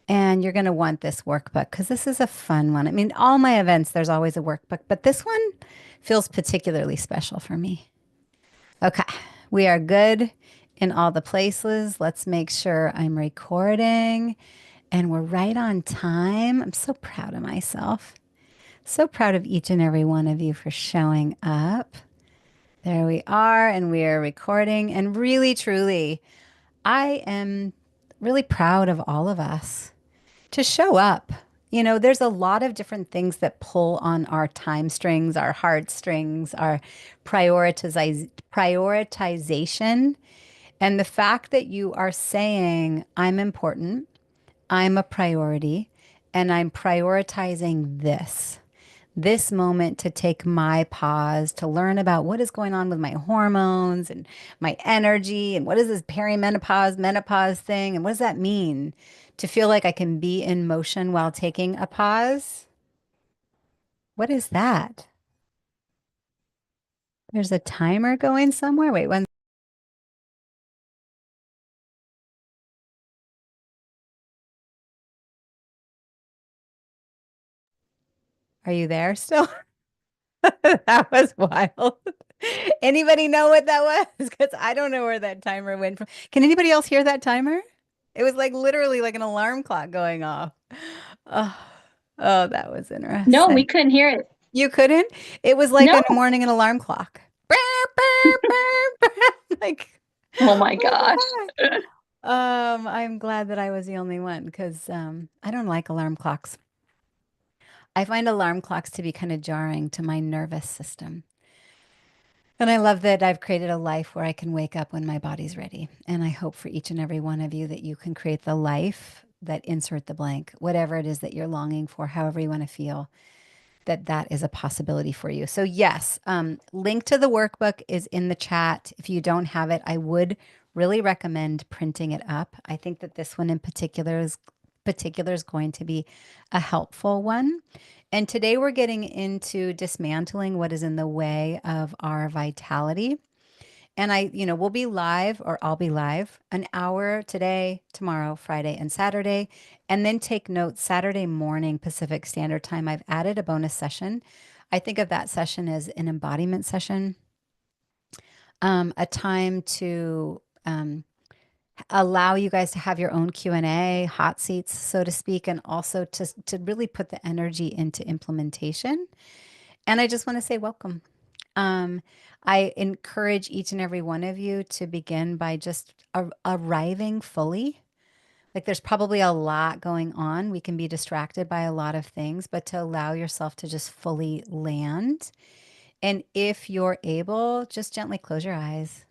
And you're going to want this workbook because this is a fun one. I mean, all my events, there's always a workbook, but this one feels particularly special for me. Okay, we are good in all the places. Let's make sure I'm recording and we're right on time. I'm so proud of myself. So proud of each and every one of you for showing up. There we are, and we are recording. And really, truly, I am really proud of all of us to show up. You know, there's a lot of different things that pull on our time strings, our heartstrings, our prioritization. And the fact that you are saying, I'm important, I'm a priority, and I'm prioritizing this moment to take my pause to learn about what is going on with my hormones and my energy and what is this perimenopause, menopause thing and what does that mean to feel like I can be in motion while taking a pause? What is that? There's a timer going somewhere. Wait, one. Are you there still? That was wild. Anybody know what that was? Because I don't know where that timer went from. Can anybody else hear that timer? It was like literally like an alarm clock going off. Oh, oh, that was No, we interesting. couldn't hear it. You couldn't? It was like No. a morning an alarm clock. Like, Oh my what the gosh. heck? I'm glad that I was the only one because I don't like alarm clocks. I find alarm clocks to be kind of jarring to my nervous system. And I love that I've created a life where I can wake up when my body's ready. And I hope for each and every one of you that you can create the life that insert the blank, whatever it is that you're longing for, however you want to feel, that that is a possibility for you. So yes, link to the workbook is in the chat. If you don't have it, I would really recommend printing it up. I think that this one in particular is going to be a helpful one. And today we're getting into dismantling what is in the way of our vitality. And we'll be live or I'll be live an hour today, tomorrow, Friday, and Saturday. And then take note Saturday morning, Pacific Standard Time. I've added a bonus session. I think of that session as an embodiment session, a time to allow you guys to have your own Q&A, hot seats, so to speak, and also to really put the energy into implementation. And I just want to say welcome. Um, I encourage each and every one of you to begin by just arriving fully. Like there's probably a lot going on. We can be distracted by a lot of things, but to allow yourself to just fully land. And if you're able, just gently close your eyes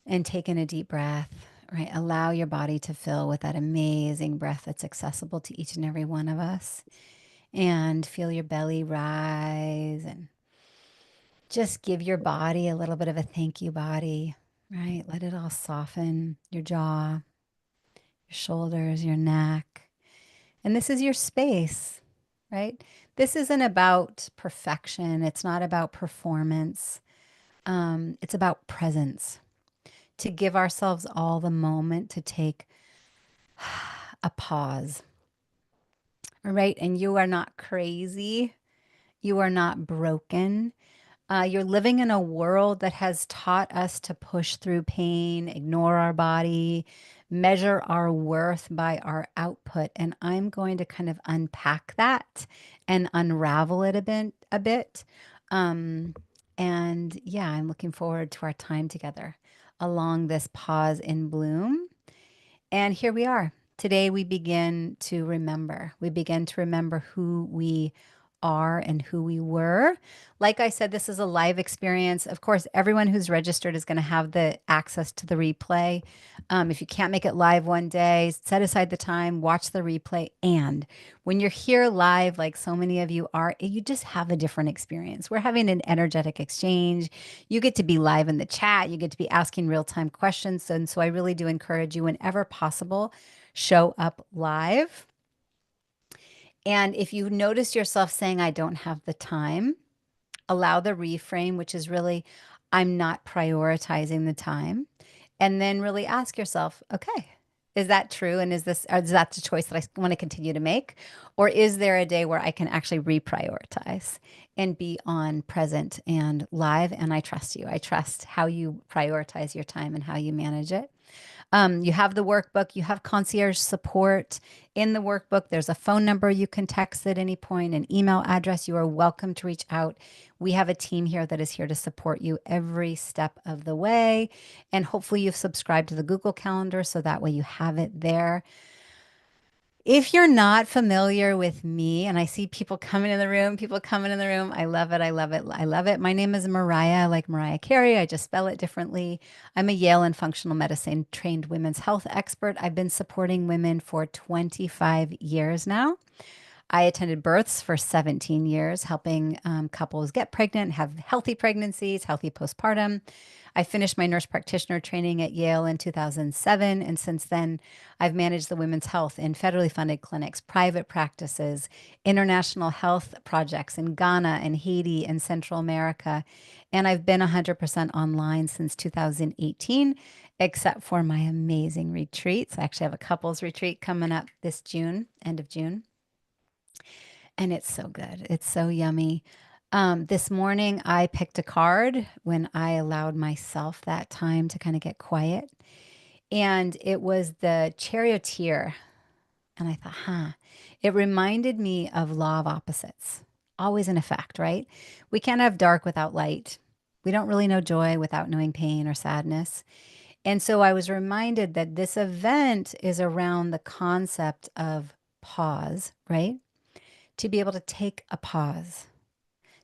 and take in a deep breath, right? Allow your body to fill with that amazing breath that's accessible to each and every one of us. And feel your belly rise and just give your body a little bit of a thank you body, right? Let it all soften your jaw, your shoulders, your neck. And this is your space, right? This isn't about perfection. It's not about performance. It's about presence, to give ourselves all the moment to take a pause, right? And you are not crazy. You are not broken. You're living in a world that has taught us to push through pain, ignore our body, measure our worth by our output. And I'm going to kind of unpack that and unravel it a bit. Um, and yeah, I'm looking forward to our time together along this pause in bloom. And here we are. Today we begin to remember. We begin to remember who we are and who we were. Like I said, this is a live experience. Of course, everyone who's registered is going to have the access to the replay. If you can't make it live one day, set aside the time, watch the replay. And when you're here live, like so many of you are, you just have a different experience. We're having an energetic exchange. You get to be live in the chat. You get to be asking real-time questions. And so I really do encourage you, whenever possible, show up live. And if you notice yourself saying, I don't have the time, allow the reframe, which is really, I'm not prioritizing the time. And then really ask yourself, okay, Is that true? And is that the choice that I want to continue to make? Or is there a day where I can actually reprioritize and be on present and live? And I trust you. I trust how you prioritize your time and how you manage it. You have the workbook, you have concierge support. In the workbook, there's a phone number you can text at any point, an email address. You are welcome to reach out. We have a team here that is here to support you every step of the way. And hopefully, you've subscribed to the Google Calendar so that way you have it there. If you're not familiar with me, and I see people coming in the room, I love it. I love it. I love it. My name is Maraya, like Mariah Carey. I just spell it differently. I'm a Yale and functional medicine trained women's health expert. I've been supporting women for 25 years now. I attended births for 17 years, helping couples get pregnant, have healthy pregnancies, healthy postpartum. I finished my nurse practitioner training at Yale in 2007. And since then, I've managed the women's health in federally funded clinics, private practices, international health projects in Ghana and Haiti and Central America. And I've been 100% online since 2018, except for my amazing retreats. I actually have a couples retreat coming up this June, end of June. And it's so good. It's so yummy. This morning, I picked a card when I allowed myself that time to kind of get quiet. And it was the charioteer. And I thought, it reminded me of law of opposites, always in effect, right? We can't have dark without light. We don't really know joy without knowing pain or sadness. And so I was reminded that this event is around the concept of pause, right? To be able to take a pause,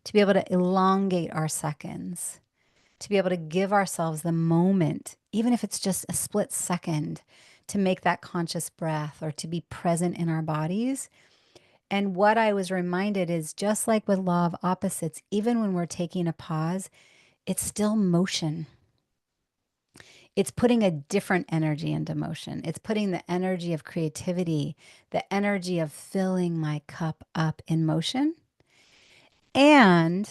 to be able to elongate our seconds, to be able to give ourselves the moment, even if it's just a split second, to make that conscious breath or to be present in our bodies. And what I was reminded is just like with law of opposites, even when we're taking a pause, it's still motion. It's putting a different energy into motion. It's putting the energy of creativity, the energy of filling my cup up in motion. And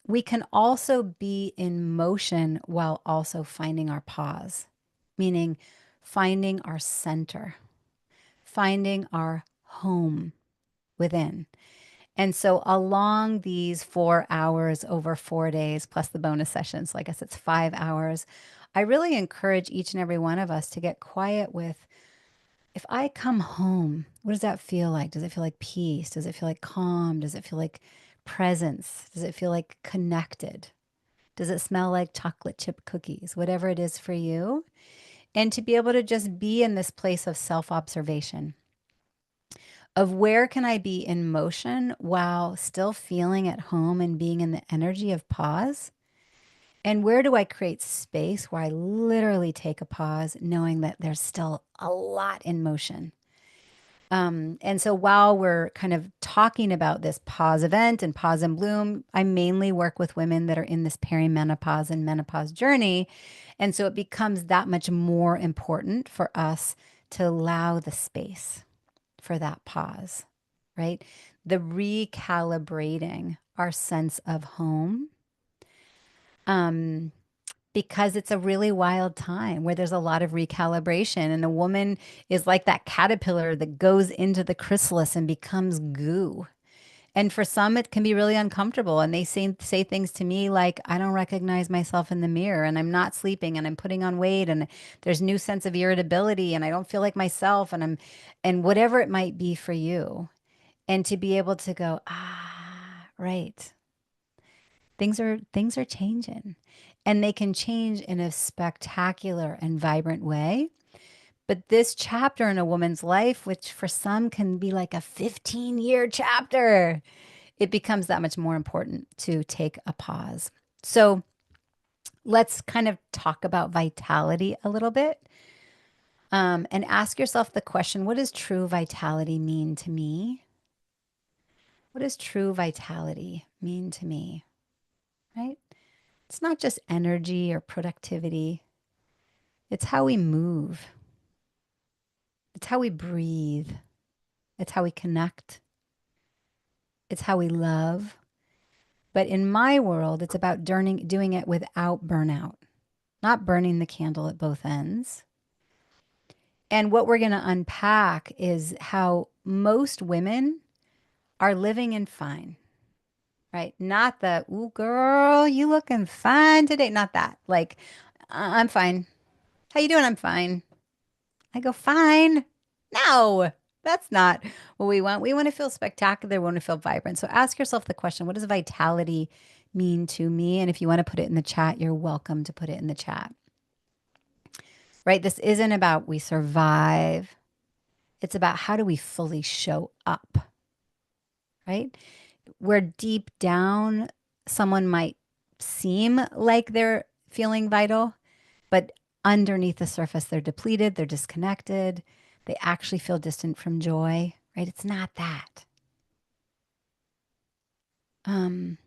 we can also be in motion while also finding our pause, meaning finding our center, finding our home within. And so, along these 4 hours over 4 days, plus the bonus sessions, so I guess it's 5 hours, I really encourage each and every one of us to get quiet with, if I come home, what does that feel like? Does it feel like peace? Does it feel like calm? Does it feel like presence? Does it feel like connected? Does it smell like chocolate chip cookies? Whatever it is for you. And to be able to just be in this place of self-observation of where can I be in motion while still feeling at home and being in the energy of pause? And where do I create space where I literally take a pause, knowing that there's still a lot in motion? And so while we're kind of talking about this pause event and pause and bloom, I mainly work with women that are in this perimenopause and menopause journey. And so it becomes that much more important for us to allow the space for that pause, right? The recalibrating our sense of home. Because it's a really wild time where there's a lot of recalibration, and a woman is like that caterpillar that goes into the chrysalis and becomes goo. And for some, it can be really uncomfortable. And they say things to me like, I don't recognize myself in the mirror, and I'm not sleeping, and I'm putting on weight, and there's new sense of irritability, and I don't feel like myself, and whatever it might be for you. And to be able to go, right. Things are changing, and they can change in a spectacular and vibrant way. But this chapter in a woman's life, which for some can be like a 15-year chapter, it becomes that much more important to take a pause. So let's kind of talk about vitality a little bit, and ask yourself the question, what does true vitality mean to me? What does true vitality mean to me? Right? It's not just energy or productivity. It's how we move. It's how we breathe. It's how we connect. It's how we love. But in my world, it's about doing it without burnout, not burning the candle at both ends. And what we're going to unpack is how most women are living in fine, right? Not the, ooh, girl, you looking fine today. Not that. Like, I'm fine. How you doing? I'm fine. I go, fine. No, that's not what we want. We want to feel spectacular. We want to feel vibrant. So ask yourself the question, what does vitality mean to me? And if you want to put it in the chat, you're welcome to put it in the chat, right? This isn't about we survive. It's about how do we fully show up, right? Where deep down someone might seem like they're feeling vital, but underneath the surface, they're depleted, they're disconnected, they actually feel distant from joy, right? It's not that. Um,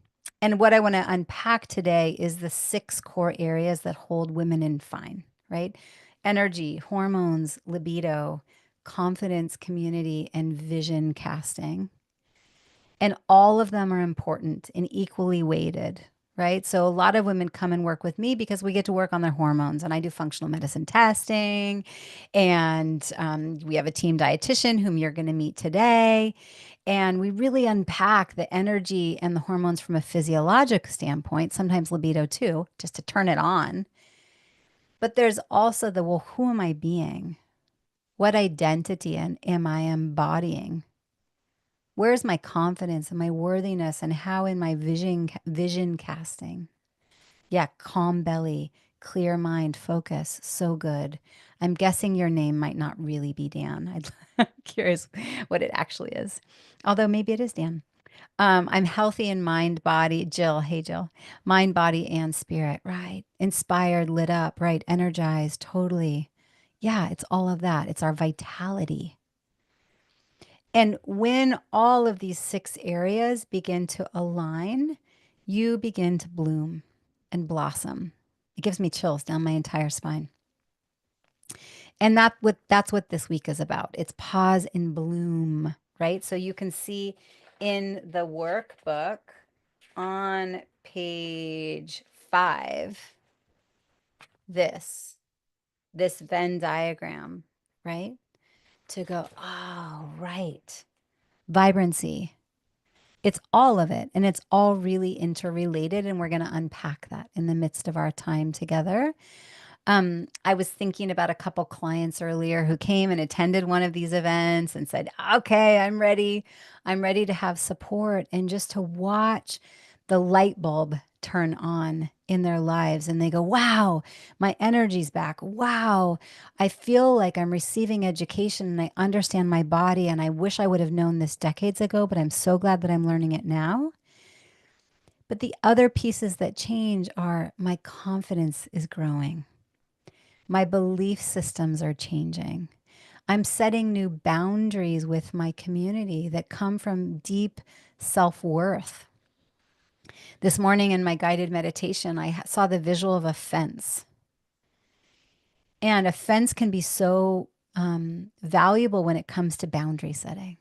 and what I want to unpack today is the 6 core areas that hold women in fine, right? Energy, hormones, libido, confidence, community, and vision casting. And all of them are important and equally weighted, right? So a lot of women come and work with me because we get to work on their hormones, and I do functional medicine testing. And we have a team dietitian whom you're going to meet today. And we really unpack the energy and the hormones from a physiologic standpoint, sometimes libido too, just to turn it on. But there's also the, well, who am I being? What identity and am I embodying? Where's my confidence and my worthiness, and how in my vision casting? Yeah, calm belly, clear mind, focus. So good. I'm guessing your name might not really be Dan. I'm curious what it actually is. Although maybe it is Dan. I'm healthy in mind, body. Jill, hey Jill. Mind, body, and spirit. Right. Inspired, lit up, right. Energized, totally. Yeah, it's all of that. It's our vitality. And when all of these 6 areas begin to align, you begin to bloom and blossom. It gives me chills down my entire spine. And that's what this week is about. It's pause and bloom, right? So you can see in the workbook on page 5 this this Venn diagram, right? To go, oh, right. Vibrancy. It's all of it, and it's all really interrelated, and we're going to unpack that in the midst of our time together. I was thinking about a couple clients earlier who came and attended one of these events and said, okay, I'm ready. I'm ready to have support and just to watch the light bulb turn on in their lives. And they go, wow, my energy's back. Wow, I feel like I'm receiving education and I understand my body. And I wish I would have known this decades ago, but I'm so glad that I'm learning it now. But the other pieces that change are my confidence is growing. My belief systems are changing. I'm setting new boundaries with my community that come from deep self-worth. This morning in my guided meditation, I saw the visual of a fence. And a fence can be so valuable when it comes to boundary setting,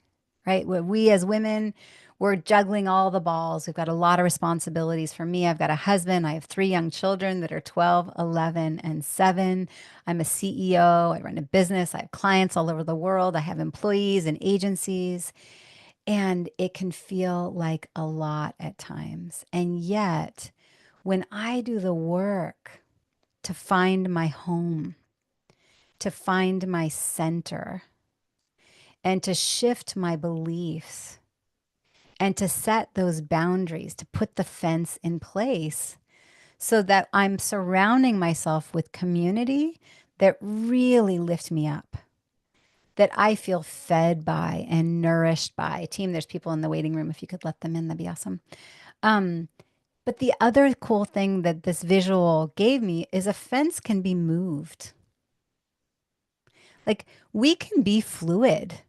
right? We as women, we're juggling all the balls. We've got a lot of responsibilities. For me, I've got a husband. I have 3 young children that are 12, 11, and 7. I'm a CEO. I run a business. I have clients all over the world. I have employees and agencies. And it can feel like a lot at times. And yet, when I do the work to find my home, to find my center, and to shift my beliefs, and to set those boundaries, to put the fence in place so that I'm surrounding myself with community that really lift me up, that I feel fed by and nourished by. Team, there's people in the waiting room. If you could let them in, that'd be awesome. But the other cool thing that this visual gave me is a fence can be moved. Like we can be fluid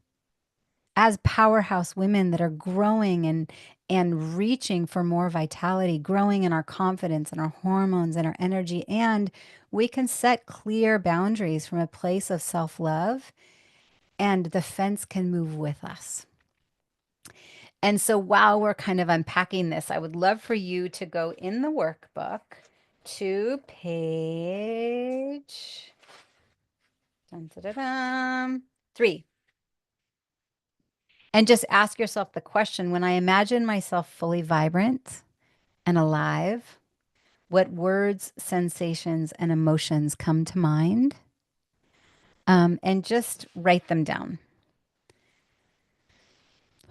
as powerhouse women that are growing and reaching for more vitality, growing in our confidence and our hormones and our energy. And we can set clear boundaries from a place of self-love, and the fence can move with us. And so while we're kind of unpacking this, I would love for you to go in the workbook to page, Dun, dun, dun, dun. 3. And just ask yourself the question, when I imagine myself fully vibrant and alive, what words, sensations, and emotions come to mind? And just write them down.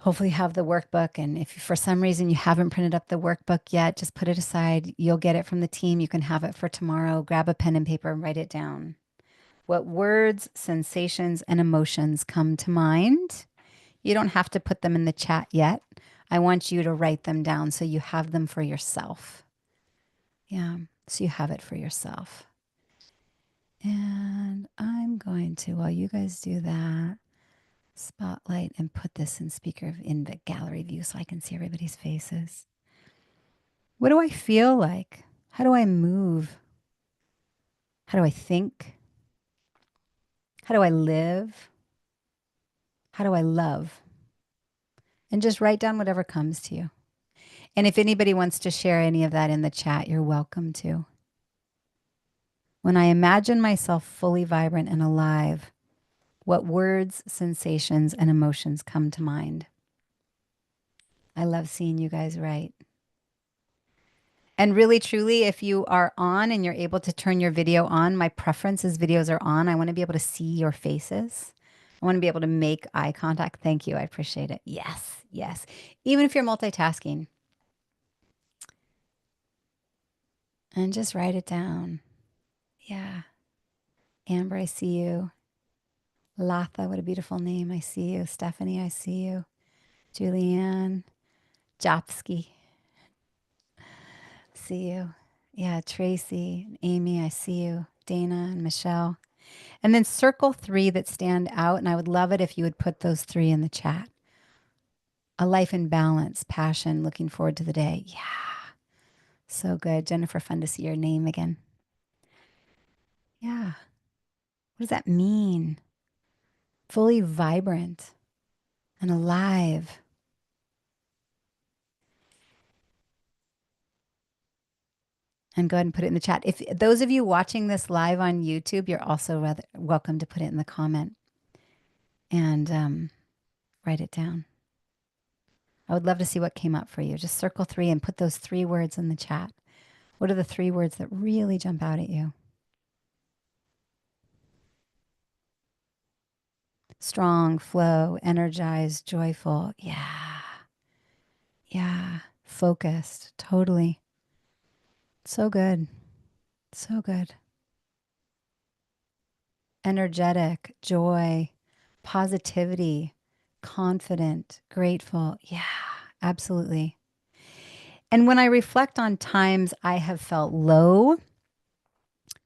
Hopefully you have the workbook. And if for some reason you haven't printed up the workbook yet, just put it aside. You'll get it from the team. You can have it for tomorrow. Grab a pen and paper and write it down. What words, sensations, and emotions come to mind? You don't have to put them in the chat yet. I want you to write them down so you have them for yourself. Yeah, so you have it for yourself. And I'm going to, while you guys do that, spotlight and put this in the gallery view so I can see everybody's faces. What do I feel like? How do I move? How do I think? How do I live? How do I love? And just write down whatever comes to you. And if anybody wants to share any of that in the chat, you're welcome to. When I imagine myself fully vibrant and alive, what words, sensations, and emotions come to mind? I love seeing you guys write. And really, truly, if you are on and you're able to turn your video on, my preference is videos are on. I want to be able to see your faces. I want to be able to make eye contact. Thank you. I appreciate it. Yes, yes. Even if you're multitasking. And just write it down. Yeah. Amber, I see you. Latha, what a beautiful name. I see you. Stephanie, I see you. Julianne, Jopsky, see you. Yeah, Tracy, and Amy, I see you. Dana and Michelle. And then circle 3 that stand out. And I would love it if you would put those 3 in the chat. A life in balance, passion, looking forward to the day. Yeah, so good. Jennifer, fun to see your name again. Yeah. What does that mean? Fully vibrant and alive. And go ahead and put it in the chat. If those of you watching this live on YouTube, you're also welcome to put it in the comment and write it down. I would love to see what came up for you. Just circle 3 and put those 3 words in the chat. What are the 3 words that really jump out at you? Strong, flow, energized, joyful. Yeah. Yeah. Focused. Totally. So good. So good. Energetic, joy, positivity, confident, grateful. Yeah, absolutely. And when I reflect on times I have felt low,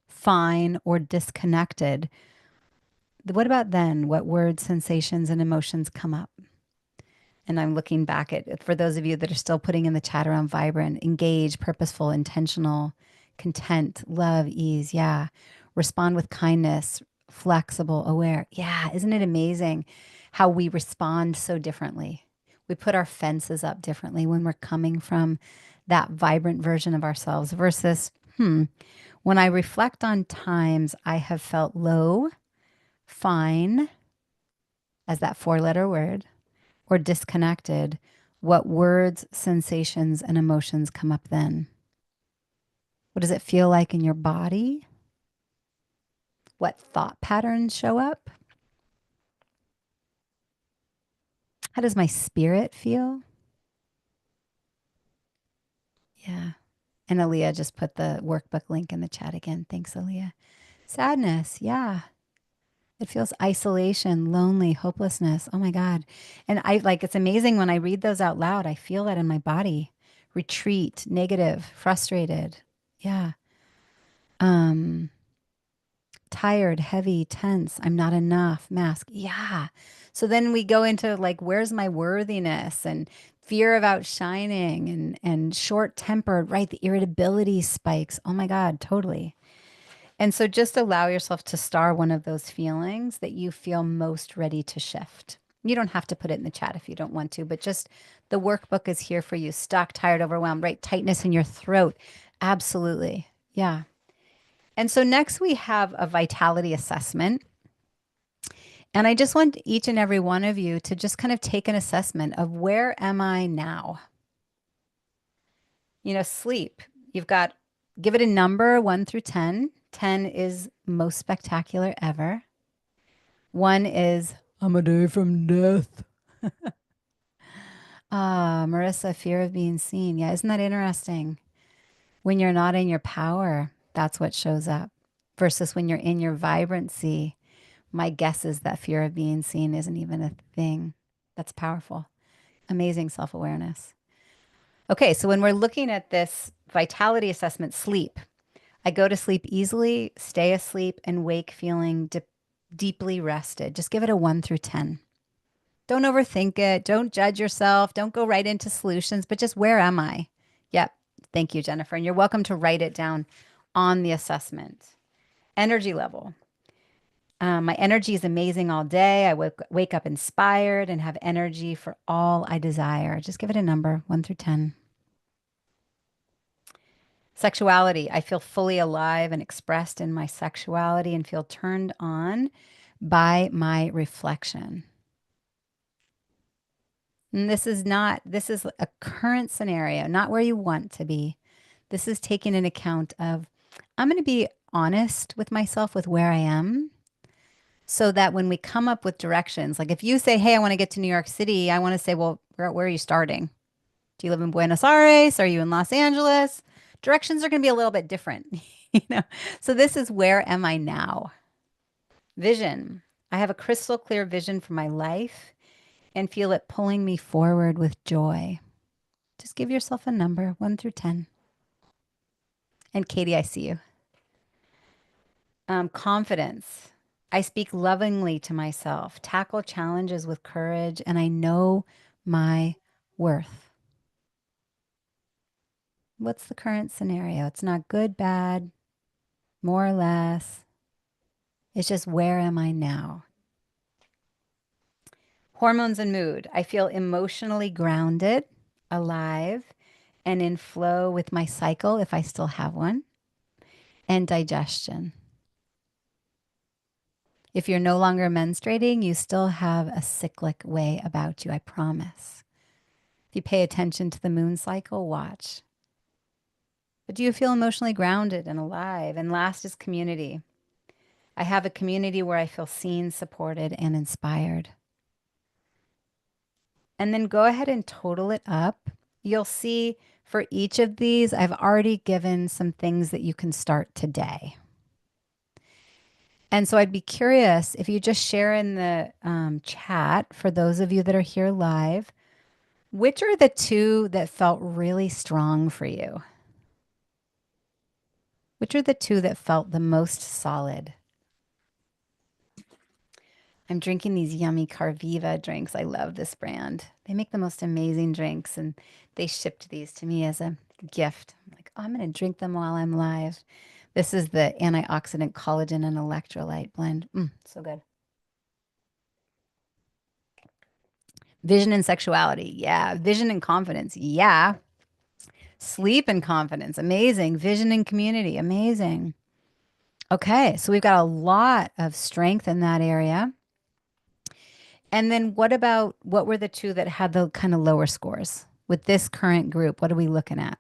fine, or disconnected, what about then? What words, sensations, and emotions come up? And I'm looking back at, for those of you that are still putting in the chat around vibrant, engaged, purposeful, intentional, content, love, ease. Yeah. Respond with kindness, flexible, aware. Yeah. Isn't it amazing how we respond so differently? We put our fences up differently when we're coming from that vibrant version of ourselves versus, when I reflect on times I have felt low, fine, as that 4-letter word, or disconnected, what words, sensations, and emotions come up then? What does it feel like in your body? What thought patterns show up? How does my spirit feel? Yeah. And Aaliyah just put the workbook link in the chat again. Thanks, Aaliyah. Sadness. Yeah. It feels isolation, lonely, hopelessness. Oh my God. And it's amazing when I read those out loud, I feel that in my body. Retreat, negative, frustrated. Yeah. Tired, heavy, tense. I'm not enough. Mask. Yeah. So then we go into where's my worthiness and fear of outshining and short-tempered, right? The irritability spikes. Oh my God, totally. And so just allow yourself to star one of those feelings that you feel most ready to shift. You don't have to put it in the chat if you don't want to, but just the workbook is here for you. Stuck, tired, overwhelmed, right? Tightness in your throat. Absolutely. Yeah. And so next we have a vitality assessment. And I just want each and every one of you to just kind of take an assessment of where am I now? Sleep. You've got, give it a number 1 through 10. 10 is most spectacular ever. 1 is, I'm a day from death. Ah, Marissa, fear of being seen. Yeah, isn't that interesting? When you're not in your power, that's what shows up. Versus when you're in your vibrancy, my guess is that fear of being seen isn't even a thing. That's powerful. Amazing self awareness. Okay, so when we're looking at this vitality assessment, sleep, I go to sleep easily, stay asleep, and wake feeling deeply rested. Just give it a 1 through 10. Don't overthink it. Don't judge yourself. Don't go right into solutions, but just where am I? Yep. Thank you, Jennifer. And you're welcome to write it down on the assessment. Energy level. My energy is amazing all day. I wake up inspired and have energy for all I desire. Just give it a number, 1 through 10. Sexuality. I feel fully alive and expressed in my sexuality and feel turned on by my reflection. And this is a current scenario, not where you want to be. This is taking an account of, I'm going to be honest with myself with where I am so that when we come up with directions, like if you say, hey, I want to get to New York City, I want to say, well, where are you starting? Do you live in Buenos Aires? Are you in Los Angeles? Directions are going to be a little bit different, you know? So this is where am I now? Vision. I have a crystal clear vision for my life and feel it pulling me forward with joy. Just give yourself a number, 1 through 10. And Katie, I see you. Confidence. I speak lovingly to myself, tackle challenges with courage, and I know my worth. What's the current scenario? It's not good, bad, more or less. It's just where am I now? Hormones and mood. I feel emotionally grounded, alive, and in flow with my cycle if I still have one, and digestion. If you're no longer menstruating, you still have a cyclic way about you, I promise. If you pay attention to the moon cycle, watch. But do you feel emotionally grounded and alive? And last is community. I have a community where I feel seen, supported, and inspired. And then go ahead and total it up. You'll see for each of these, I've already given some things that you can start today. And so I'd be curious if you just share in the chat for those of you that are here live, which are the 2 that felt really strong for you? Which are the 2 that felt the most solid? I'm drinking these yummy Carviva drinks. I love this brand. They make the most amazing drinks, and they shipped these to me as a gift. I'm like, oh, I'm going to drink them while I'm live. This is the antioxidant collagen and electrolyte blend. So good. Vision and sexuality. Yeah. Vision and confidence. Yeah. Sleep and confidence. Amazing. Vision and community. Amazing. Okay. So we've got a lot of strength in that area. And then what were the 2 that had the kind of lower scores with this current group? What are we looking at?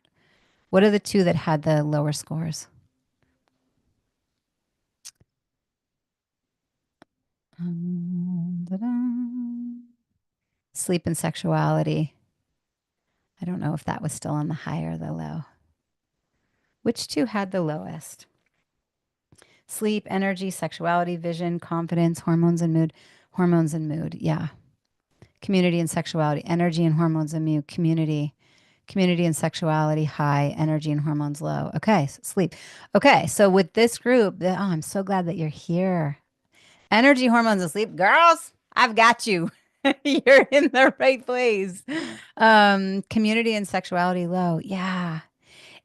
What are the 2 that had the lower scores? Sleep and sexuality. I don't know if that was still on the high or the low. Which 2 had the lowest? Sleep, energy, sexuality, vision, confidence, hormones and mood. Hormones and mood. Yeah. Community and sexuality, energy and hormones and mood. Community and sexuality high, energy and hormones low. Okay, so sleep. Okay, so with this group, I'm so glad that you're here. Energy, hormones, and sleep. Girls, I've got you. You're in the right place. Community and sexuality low. Yeah.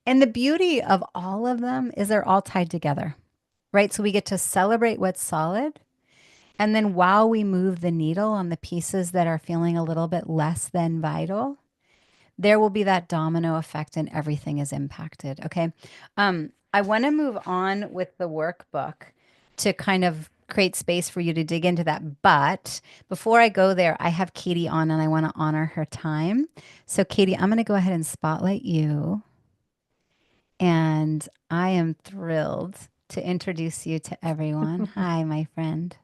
And the beauty of all of them is they're all tied together, right? So we get to celebrate what's solid. And then while we move the needle on the pieces that are feeling a little bit less than vital, there will be that domino effect and everything is impacted. Okay. I want to move on with the workbook to kind of create space for you to dig into that. But before I go there, I have Katie on and I want to honor her time. So, Katie, I'm going to go ahead and spotlight you. And I am thrilled to introduce you to everyone. Hi, my friend.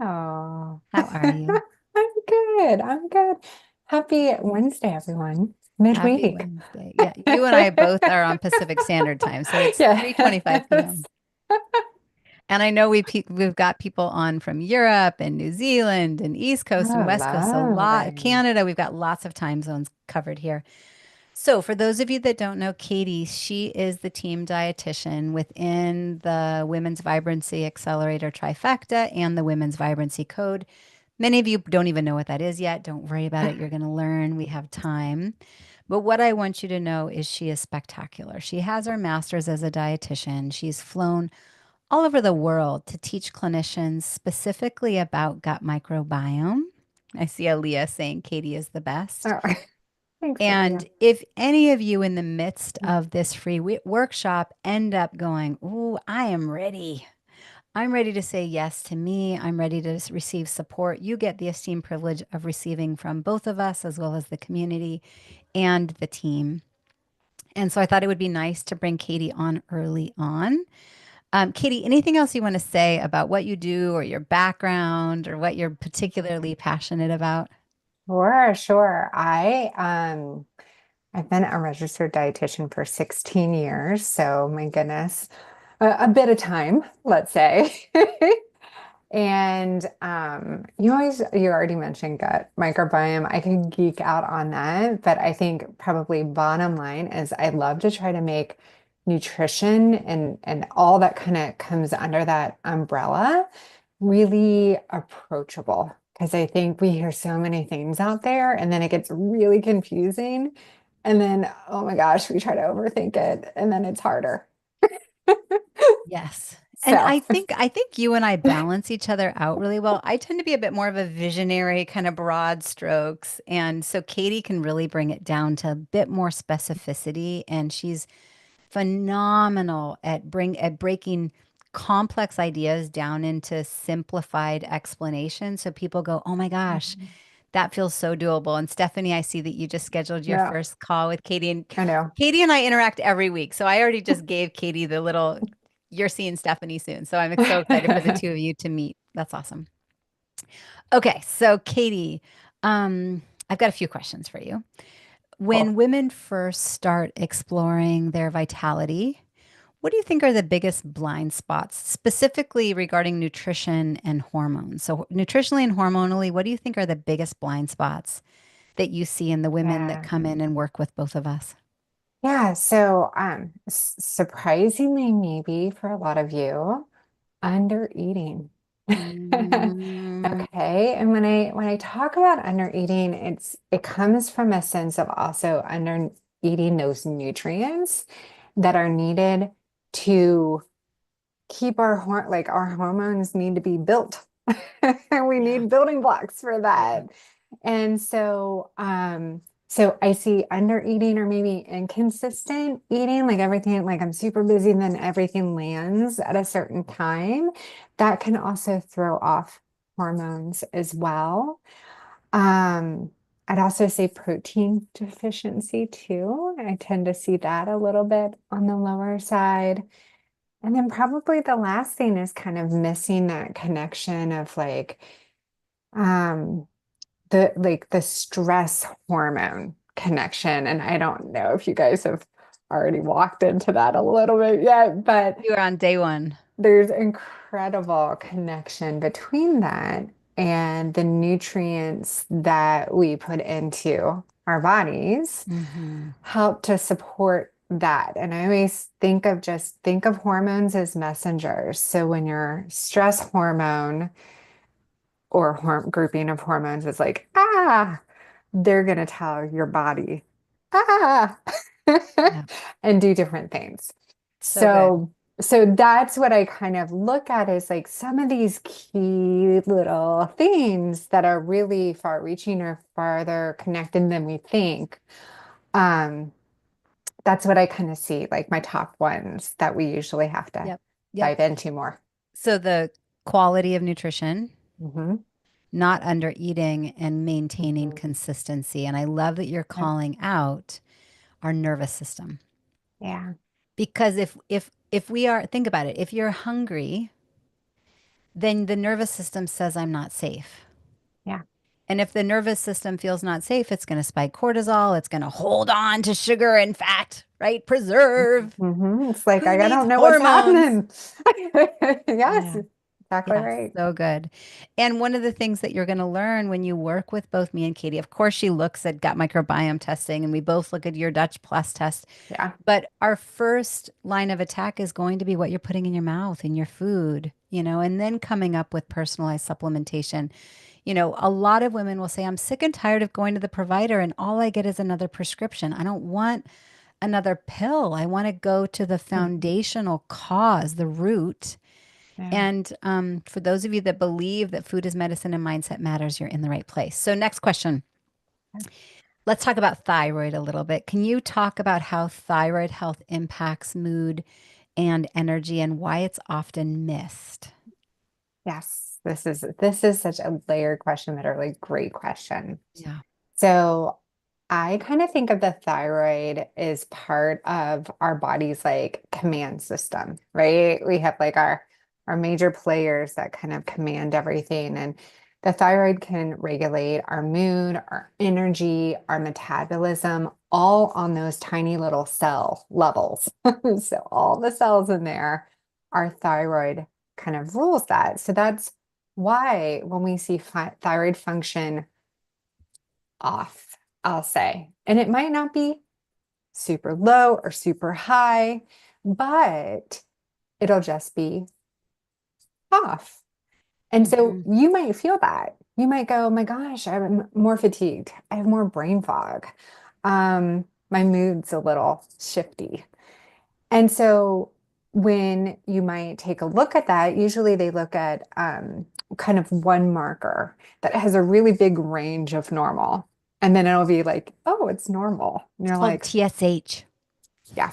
Oh, How are you? I'm good. I'm good. Happy Wednesday, everyone. Happy Midweek. Wednesday. Yeah, you and I both are on Pacific Standard Time, so it's 3:25 Yes. p.m. And I know we've got people on from Europe and New Zealand and East Coast and Oh, West Coast, a lot, lovely. Canada, we've got lots of time zones covered here. So, for those of you that don't know Katie, she is the team dietitian within the Women's Vibrancy Accelerator Trifecta and the Women's Vibrancy Code. Many of you don't even know what that is yet. Don't worry about it. You're going to learn. We have time. But what I want you to know is she is spectacular. She has her master's as a dietitian. She's flown all over the world to teach clinicians specifically about gut microbiome. I see Aaliyah saying Katie is the best. Oh, thanks, And Olivia. if any of you in the midst of this free workshop end up going, "Ooh, I am ready. I'm ready to say yes to me. I'm ready to receive support." You get the esteemed privilege of receiving from both of us, as well as the community and the team. And so I thought it would be nice to bring Katie on early on. Katie, anything else you want to say about what you do or your background or what you're particularly passionate about? Sure, sure. I've been a registered dietitian for 16 years, so my goodness, a bit of time, let's say. And you already mentioned gut microbiome. I could geek out on that, but I think probably bottom line is I love to try to make nutrition and all that kind of comes under that umbrella really approachable. Because I think we hear so many things out there and then it gets really confusing. And then, oh my gosh, we try to overthink it and then it's harder. Yes. And So, I think you and I balance each other out really well. I tend to be a bit more of a visionary, kind of broad strokes. And so Katie can really bring it down to a bit more specificity. And she's phenomenal at breaking complex ideas down into simplified explanations. So people go, "Oh my gosh, that feels so doable." And Stephanie, I see that you just scheduled your yeah, first call with Katie, and I know. Katie and I interact every week. So I already just gave Katie the little, "You're seeing Stephanie soon." So I'm so excited for the two of you to meet. That's awesome. Okay, so Katie, I've got a few questions for you. When Cool. women first start exploring their vitality, what do you think are the biggest blind spots, specifically regarding nutrition and hormones? So, nutritionally and hormonally, what do you think are the biggest blind spots that you see in the women that Yeah. come in and work with both of us? Yeah, so surprisingly, maybe for a lot of you, under eating. Mm, Okay. And when I talk about under eating, it comes from a sense of also under eating those nutrients that are needed to keep like our hormones need to be built. And we yeah. need building blocks for Yeah. that. And so I see under eating or maybe inconsistent eating, like everything, like I'm super busy, and then everything lands at a certain time. That can also throw off hormones as well. Um, I'd also say protein deficiency too. I tend to see that a little bit on the lower side. And then probably the last thing is kind of missing that connection of um the stress hormone connection. And I don't know if you guys have already walked into that a little bit yet, but You were on day one. there's incredible connection between that and the nutrients that we put into our bodies Hmm. help to support that. And I always think of hormones as messengers. So when your stress hormone or grouping of hormones is like, they're going to tell your body, ah, Yeah. and do different things. So good. So that's what I kind of look at is like some of these key little things that are really far reaching or farther connected than we think. Um, that's what I kind of see, like my top ones that we usually have to Yep. Yep. dive into more. So quality of nutrition, Hmm. not under eating, and maintaining Hmm. consistency. And I love that you're calling out our nervous system. Yeah. Because if we are, think about it, if you're hungry, then the nervous system says I'm not safe. Yeah. And if the nervous system feels not safe, it's going to spike cortisol. It's going to hold on to sugar and fat, right? Preserve. It's like, Who I needs don't know what's hormones? happening. Yes, Yeah. exactly Yeah, right. so good. And one of the things that you're going to learn when you work with both me and Katie, of course, she looks at gut microbiome testing and we both look at your Dutch Plus test. Yeah. But our first line of attack is going to be what you're putting in your mouth, in your food, and then coming up with personalized supplementation. A lot of women will say, I'm sick and tired of going to the provider and all I get is another prescription. I don't want another pill. I want to go to the Mhm. foundational cause, the root. Yeah. And for those of you that believe that food is medicine and mindset matters, you're in the right place. So, next question. Let's talk about thyroid a little bit. Can you talk about how thyroid health impacts mood and energy and why it's often missed? Yes, this is such a layered question, but a really great question. Yeah. So I kind of think of the thyroid as part of our body's like command system, right? We have like our major players that kind of command everything. And the thyroid can regulate our mood, our energy, our metabolism, all on those tiny little cell levels. So all the cells in there, our thyroid kind of rules that. So that's why when we see thyroid function off, I'll say. And it might not be super low or super high, but it'll just be off. And so Hmm. you might feel that. You might go, oh my gosh, I'm more fatigued. I have more brain fog. My mood's a little shifty. And so when you might take a look at that, usually they look at kind of one marker that has a really big range of normal. And then it'll be like, oh, it's normal. And It's you're called like, TSH. yeah,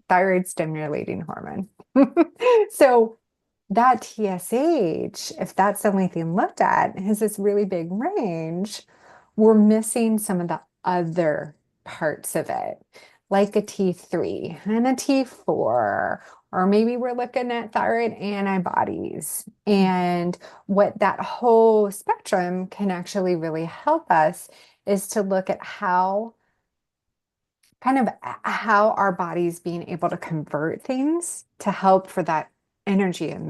thyroid stimulating hormone. So that TSH, if that's the only thing looked at, has this really big range. We're missing some of the other parts of it, like a T3 and a T4, or maybe we're looking at thyroid antibodies. And what that whole spectrum can actually really help us is to look at how kind of how our body's being able to convert things to help for that energy and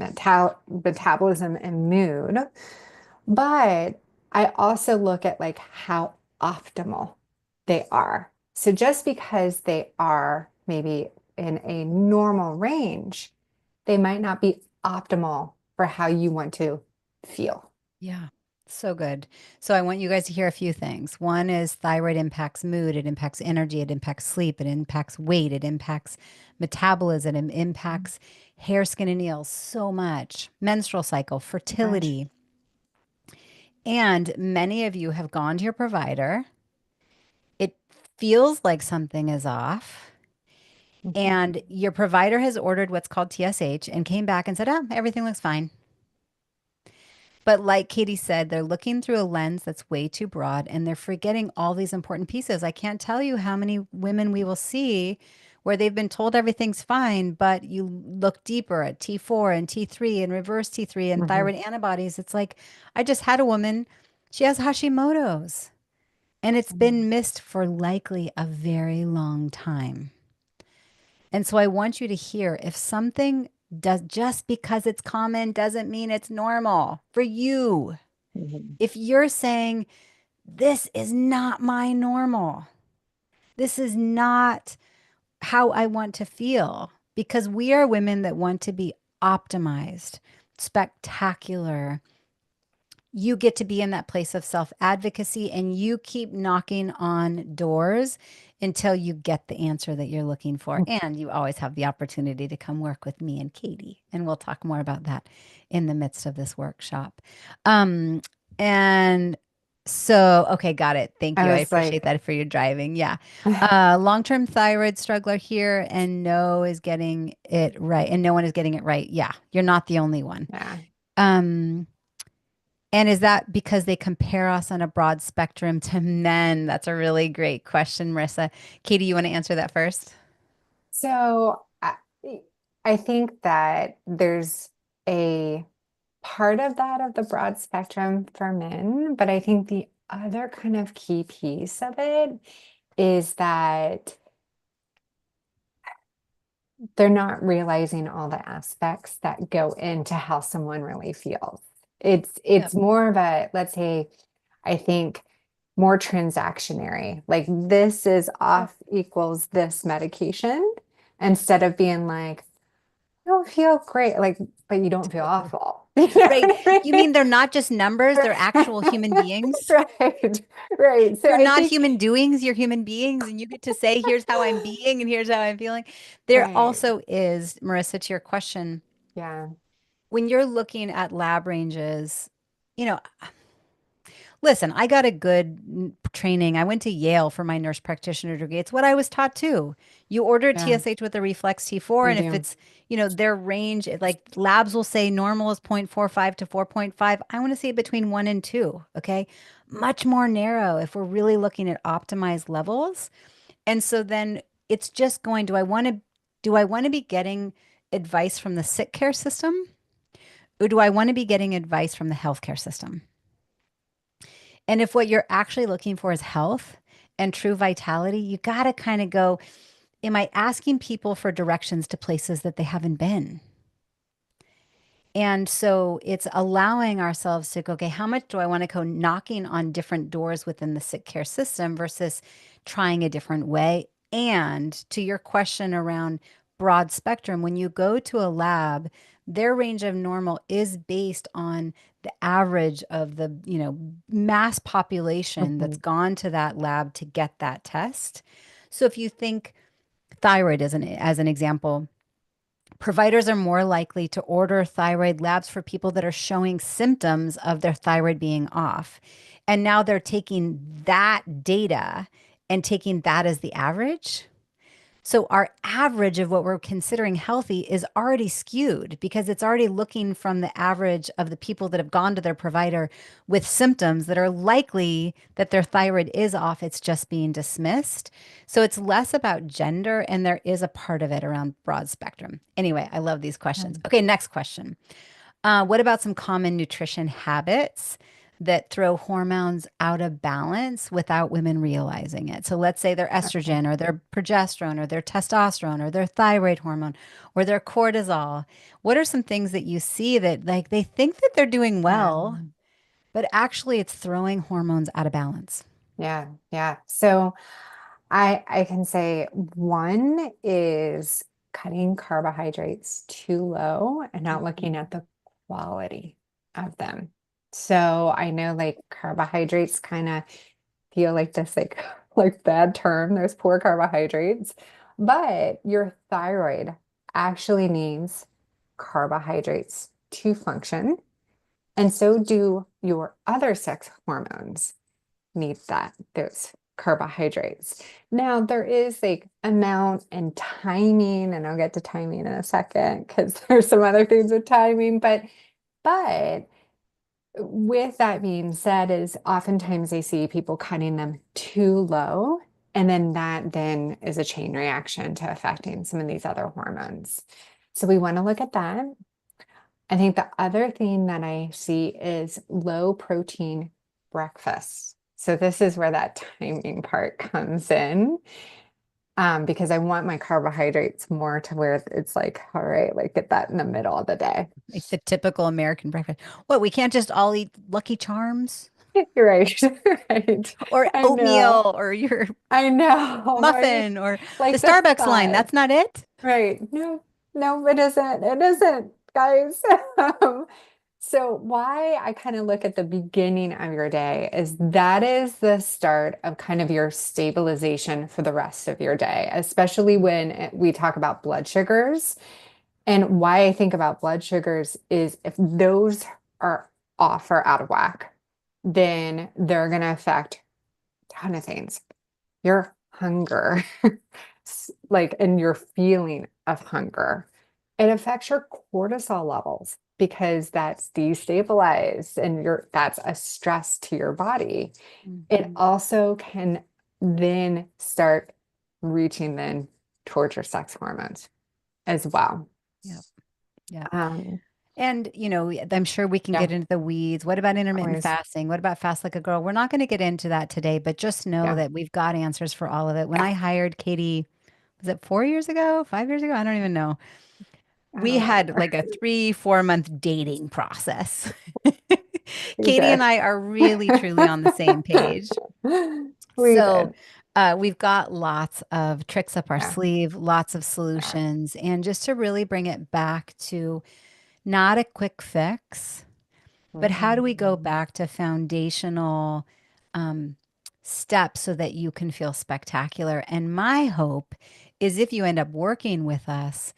metabolism and mood. But I also look at like how optimal they are. So just because they are maybe in a normal range, they might not be optimal for how you want to feel. Yeah. So good. So I want you guys to hear a few things. One is thyroid impacts mood, it impacts energy, it impacts sleep, it impacts weight, it impacts metabolism, it impacts hair, skin, and nails so much. Menstrual cycle, Much. fertility. And many of you have gone to your provider. It feels like something is off. Mhm. And your provider has ordered what's called TSH and came back and said, oh, everything looks fine. But like Katie said, they're looking through a lens that's way too broad and they're forgetting all these important pieces. I can't tell you how many women we will see where they've been told everything's fine, but you look deeper at T4 and T3 and reverse T3 and Mhm. thyroid antibodies. It's like, I just had a woman, she has Hashimoto's and it's been missed for likely a very long time. And so I want you to hear if something does just because it's common doesn't mean it's normal for you. Mhm. If you're saying, this is not my normal, this is not how I want to feel, because we are women that want to be optimized, spectacular. You get to be in that place of self advocacy and you keep knocking on doors until you get the answer that you're looking for. And you always have the opportunity to come work with me and Katie. And we'll talk more about that in the midst of this workshop. Um, and so, okay, got it. Thank I you. I was appreciate like, that for your driving. Yeah. Long-term thyroid struggler here, and no is getting it right, and no one is getting it right. Yeah, you're not the only one. yeah. Um, and is that because they compare us on a broad spectrum to men? That's a really great question, Marissa. Katie, you want to answer that first? So I think that there's a part of that of the broad spectrum for men, but I think the other kind of key piece of it is that they're not realizing all the aspects that go into how someone really feels. It's Yep. more of a, let's say, I think more transactionary. Like this is Sure. off equals this medication instead of being like, I don't feel great. Like, but you don't feel Totally. awful. You know Right. what I You mean? mean they're not just numbers, they're actual human beings? Right, right. So You're I not think, human doings, you're human beings, and you get to say, here's how I'm being and here's how I'm feeling. There right. also is, Marissa, to your question, Yeah, when you're looking at lab ranges, you know, listen, I got a good training. I went to Yale for my nurse practitioner degree. It's what I was taught too. You order a yeah, TSH with a reflex T4, you and if do. it's, their range, like labs will say normal is 0.45 to 4.5. I want to see it between 1 and 2, okay? Much more narrow if we're really looking at optimized levels. And so then it's just going, do I want to be getting advice from the sick care system, or do I want to be getting advice from the healthcare system? And if what you're actually looking for is health and true vitality, you got to kind of go, am I asking people for directions to places that they haven't been? And so it's allowing ourselves to go, okay, how much do I want to go knocking on different doors within the sick care system versus trying a different way? And to your question around broad spectrum, when you go to a lab, their range of normal is based on the average of the, mass population that's Mhm. gone to that lab to get that test. So if you think thyroid as an example, providers are more likely to order thyroid labs for people that are showing symptoms of their thyroid being off. And now they're taking that data and taking that as the average. So our average of what we're considering healthy is already skewed because it's already looking from the average of the people that have gone to their provider with symptoms that are likely that their thyroid is off. It's just being dismissed. So it's less about gender, and there is a part of it around broad spectrum. Anyway, I love these questions. Um, Okay, next question. What about some common nutrition habits that throw hormones out of balance without women realizing it? So let's say their Okay. estrogen or their progesterone or their testosterone or their thyroid hormone or their cortisol. What are some things that you see that like they think that they're doing Yeah. well, but actually it's throwing hormones out of balance? Yeah. Yeah. So I can say one is cutting carbohydrates too low and not looking Mhm. at the quality of them. So I know like carbohydrates kind of feel like this like bad term. There's poor carbohydrates, but your thyroid actually needs carbohydrates to function, and so do your other sex hormones need those carbohydrates. Now there is like amount and timing, and I'll get to timing in a second because there's some other things with timing, but with that being said, is oftentimes I see people cutting them too low, and then that then is a chain reaction to affecting some of these other hormones. So we want to look at that. I think the other thing that I see is low protein breakfast. So this is where that timing part comes in, because I want my carbohydrates more to where it's like, all right, like get that in the middle of the day. Like the typical American breakfast. What, we can't just all eat Lucky Charms You're right, right. or I know, oatmeal or your I know, right? muffin or the Like the Starbucks line. five. That's not it. Right. No, no, it isn't. It isn't, guys. So why I kind of look at the beginning of your day is that is the start of kind of your stabilization for the rest of your day, especially when we talk about blood sugars. And why I think about blood sugars is if those are off or out of whack, then they're going to affect a ton of things. Your hunger, like, and your feeling of hunger. It affects your cortisol levels. because that's destabilized and that's a stress to your body. It Mhm. also can then start reaching then towards your sex hormones as well. Yep. Yep. Um, And, I'm sure we can yeah, get into the weeds. What about intermittent always. fasting? What about fast like a girl? We're not going to get into that today, but just know Yeah, that we've got answers for all of it. When yeah. I hired Katie, was it 4 years ago, 5 years ago? I don't even know. I We don't had remember. like a 3, 4 month dating process. We Katie did. and I are really, truly on the same page. We So, did. we've got lots of tricks up our Yeah, sleeve, lots of yeah. solutions, and just to really bring it back to not a quick fix, but how do we go Mhm. back to foundational um, steps so that you can feel spectacular? And my hope is if you end up working with us,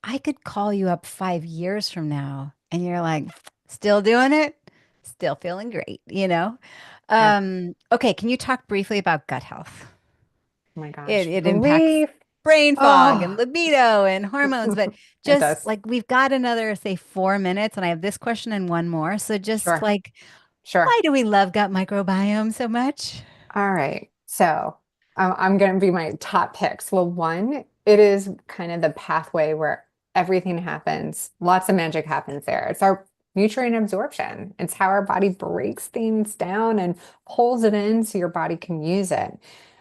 I could call you up 5 years from now and you're like, still doing it, still feeling great? Yeah. Okay, can you talk briefly about gut health? Oh my It, gosh. it impacts Grief. brain fog and Oh, libido and hormones, but it just does. like we've got another, say, 4 minutes, and I have this question and one more. So just Sure. like, Sure. why do we love gut microbiome so much? All right. So I'm going to be my top picks. Well, one, it is kind of the pathway where everything happens. Lots of magic happens there. It's our nutrient absorption. It's how our body breaks things down and pulls it in so your body can use it.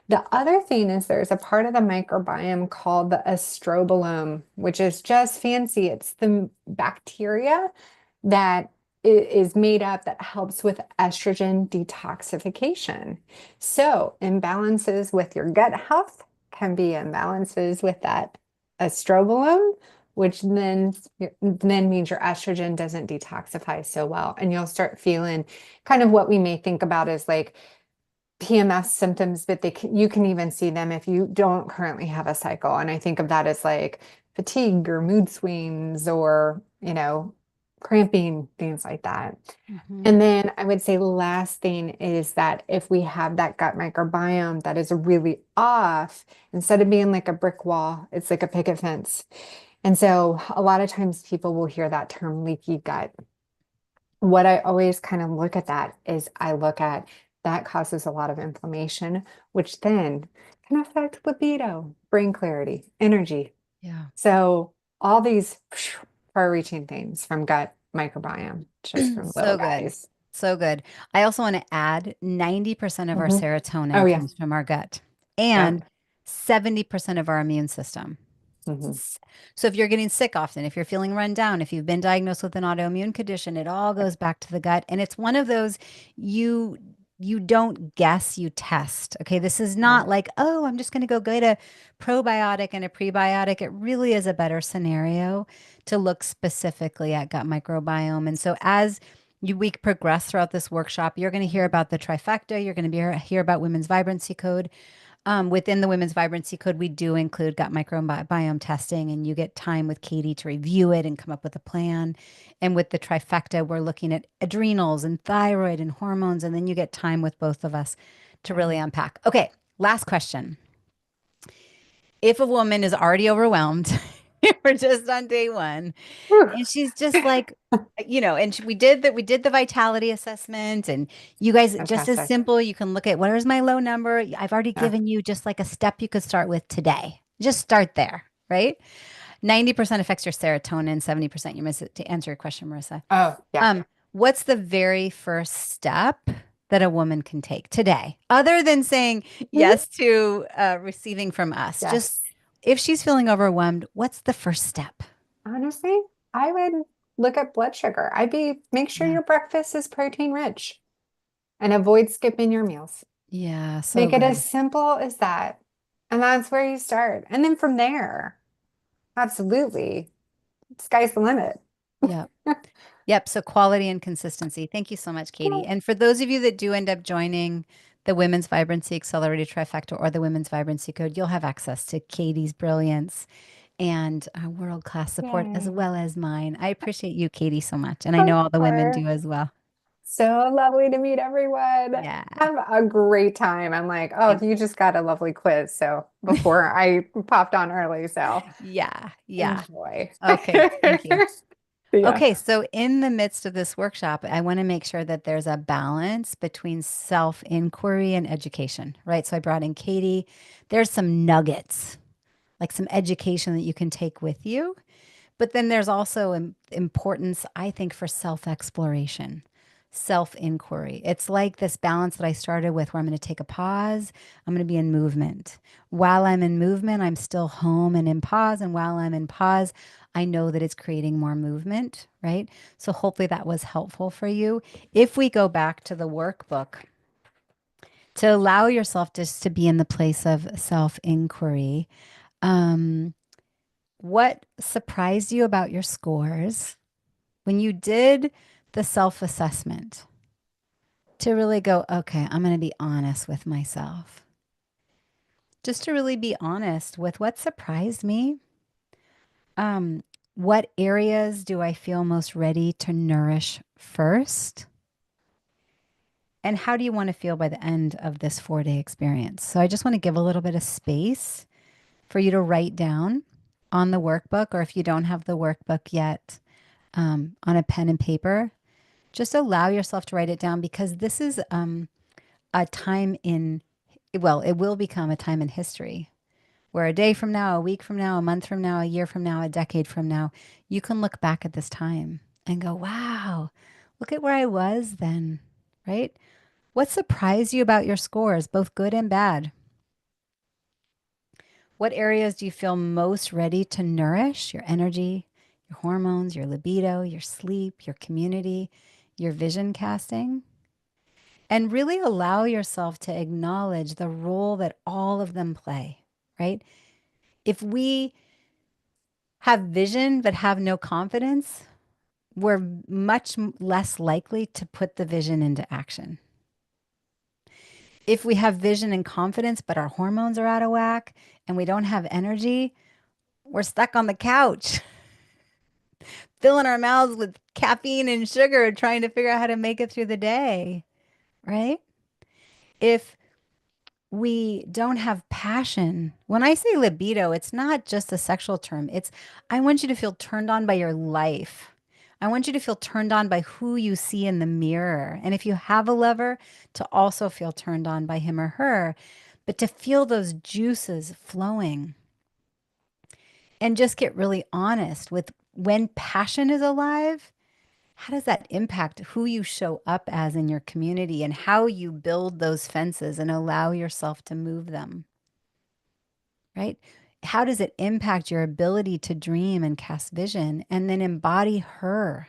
The other thing is there's a part of the microbiome called the astrobilome, which is just fancy. It's the bacteria that is made up that helps with estrogen detoxification. So, imbalances with your gut health can be imbalances with that estrobilome, which then means your estrogen doesn't detoxify so well, and you'll start feeling kind of what we may think about as like PMS symptoms, but you can even see them if you don't currently have a cycle. And I think of that as like fatigue or mood swings or, cramping, things like that. Hmm. And then I would say last thing is that if we have that gut microbiome that is really off, instead of being like a brick wall, it's like a picket fence. And so a lot of times people will hear that term leaky gut. What I always kind of look at that is I look at that causes a lot of inflammation, which then can affect libido, brain clarity, energy. Yeah. So all these far-reaching things from gut microbiome, just from little So good. guys. So good. I also want to add 90% of our Hmm. Oh serotonin yeah. comes from our gut and Yep. 70% of our immune system. Hmm. So if you're getting sick often, if you're feeling run down, if you've been diagnosed with an autoimmune condition, it all goes back to the gut. And it's one of those you you don't guess, you test. Okay. This is Right. not like, oh, I'm just going to go get a probiotic and a prebiotic. It really is a better scenario to look specifically at gut microbiome. And so as we progress throughout this workshop, you're going to hear about the trifecta. You're going to hear about Women's Vibrancy Code. Within the Women's Vibrancy Code, we do include gut microbiome testing, and you get time with Katie to review it and come up with a plan. And with the trifecta, we're looking at adrenals and thyroid and hormones, and then you get time with both of us to Yeah. really unpack. Okay, last question. If a woman is already overwhelmed, we're just on day one, Whew. and she's just like, and we did the vitality assessment, and you guys just as Fantastic. simple, you can look at where's my low number. I've already Yeah. given you just like a step you could start with today. Just start there, right? 90% affects your serotonin, 70% you miss it, to answer your question, Marissa. Oh, yeah. What's the very first step that a woman can take today, other than saying Mhm. yes to receiving from us? Just Yes. if she's feeling overwhelmed, what's the first step? Honestly, I would look at blood sugar. Make sure Yeah. your breakfast is protein rich and avoid skipping your meals. Yeah, so Make it good. as simple as that. And that's where you start. And then from there, absolutely, sky's the limit. Yep. Yep. So quality and consistency. Thank you so much, Katie. And for those of you that do end up joining the Women's Vibrancy Accelerated Trifecta or the Women's Vibrancy Code, you'll have access to Katie's brilliance and world-class support as Yay. well as mine. I appreciate you, Katie, so much. And I Of know all the women course. do as well. So lovely to meet everyone. Yeah. Have a great time. I'm like, oh, Thanks. you just got a lovely quiz. So before I popped on early, so Yeah. Yeah. enjoy. Okay. Thank you. Yeah. Okay, so in the midst of this workshop, I want to make sure that there's a balance between self-inquiry and education, right? So I brought in Katie. There's some nuggets, like some education that you can take with you. But then there's also importance, I think, for self exploration, self inquiry. It's like this balance that I started with where I'm going to take a pause, I'm going to be in movement. While I'm in movement, I'm still home and in pause. And while I'm in pause, I know that it's creating more movement, right? So hopefully that was helpful for you. If we go back to the workbook, to allow yourself just to be in the place of self inquiry, um, what surprised you about your scores when you did the self assessment to really go, okay, I'm going to be honest with myself? Just to really be honest with what surprised me. Um, what areas do I feel most ready to nourish first? And how do you want to feel by the end of this 4 day experience? So I just want to give a little bit of space for you to write down on the workbook, or if you don't have the workbook yet, on a pen and paper. Just allow yourself to write it down because this is a time in, well, it will become a time in history where a day from now, a week from now, a month from now, a year from now, a decade from now, you can look back at this time and go, wow, look at where I was then, right? What surprised you about your scores, both good and bad? What areas do you feel most ready to nourish your energy, your hormones, your libido, your sleep, your community, your vision casting? And really allow yourself to acknowledge the role that all of them play, right? If we have vision but have no confidence, we're much less likely to put the vision into action. If we have vision and confidence, but our hormones are out of whack and we don't have energy, we're stuck on the couch, filling our mouths with caffeine and sugar, trying to figure out how to make it through the day, right? If we don't have passion. When I say libido, it's not just a sexual term. It's, I want you to feel turned on by your life. I want you to feel turned on by who you see in the mirror. And if you have a lover, to also feel turned on by him or her, but to feel those juices flowing and just get really honest with when passion is alive. How does that impact who you show up as in your community and how you build those fences and allow yourself to move them, right? How does it impact your ability to dream and cast vision and then embody her?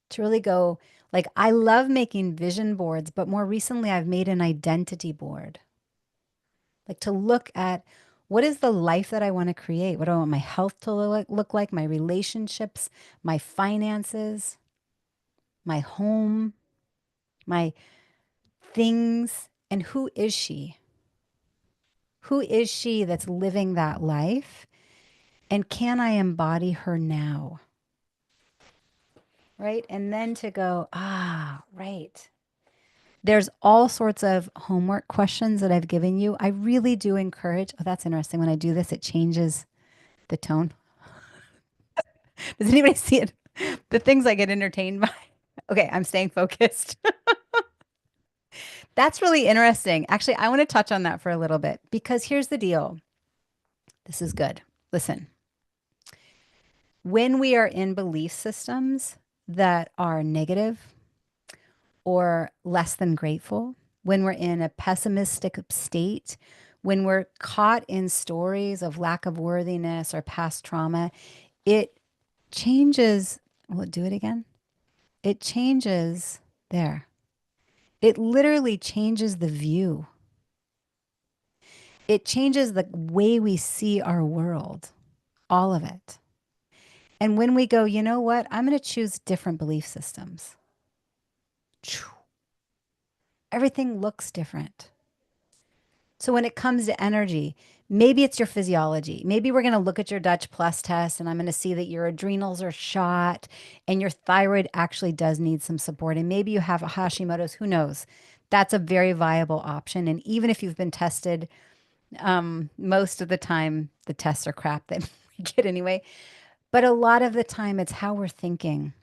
To really go, like, I love making vision boards, but more recently I've made an identity board. Like to look at what is the life that I want to create? What do I want my health to look like, my relationships, my finances, my home, my things, and who is she? Who is she that's living that life? And can I embody her now? Right? And then to go, ah, right. There's all sorts of homework questions that I've given you. I really do encourage, oh, that's interesting. When I do this, it changes the tone. Does anybody see it? The things I get entertained by. Okay, I'm staying focused. That's really interesting. Actually, I want to touch on that for a little bit because here's the deal. This is good. Listen, when we are in belief systems that are negative or less than grateful, when we're in a pessimistic state, when we're caught in stories of lack of worthiness or past trauma, it changes. Will it do it again? It changes there. It literally changes the view. It changes the way we see our world, all of it. And when we go, you know what? I'm going to choose different belief systems. Everything looks different. So when it comes to energy, maybe it's your physiology. Maybe we're going to look at your Dutch Plus test and I'm going to see that your adrenals are shot and your thyroid actually does need some support. And maybe you have a Hashimoto's, who knows? That's a very viable option. And even if you've been tested, most of the time the tests are crap that we get anyway. But a lot of the time, it's how we're thinking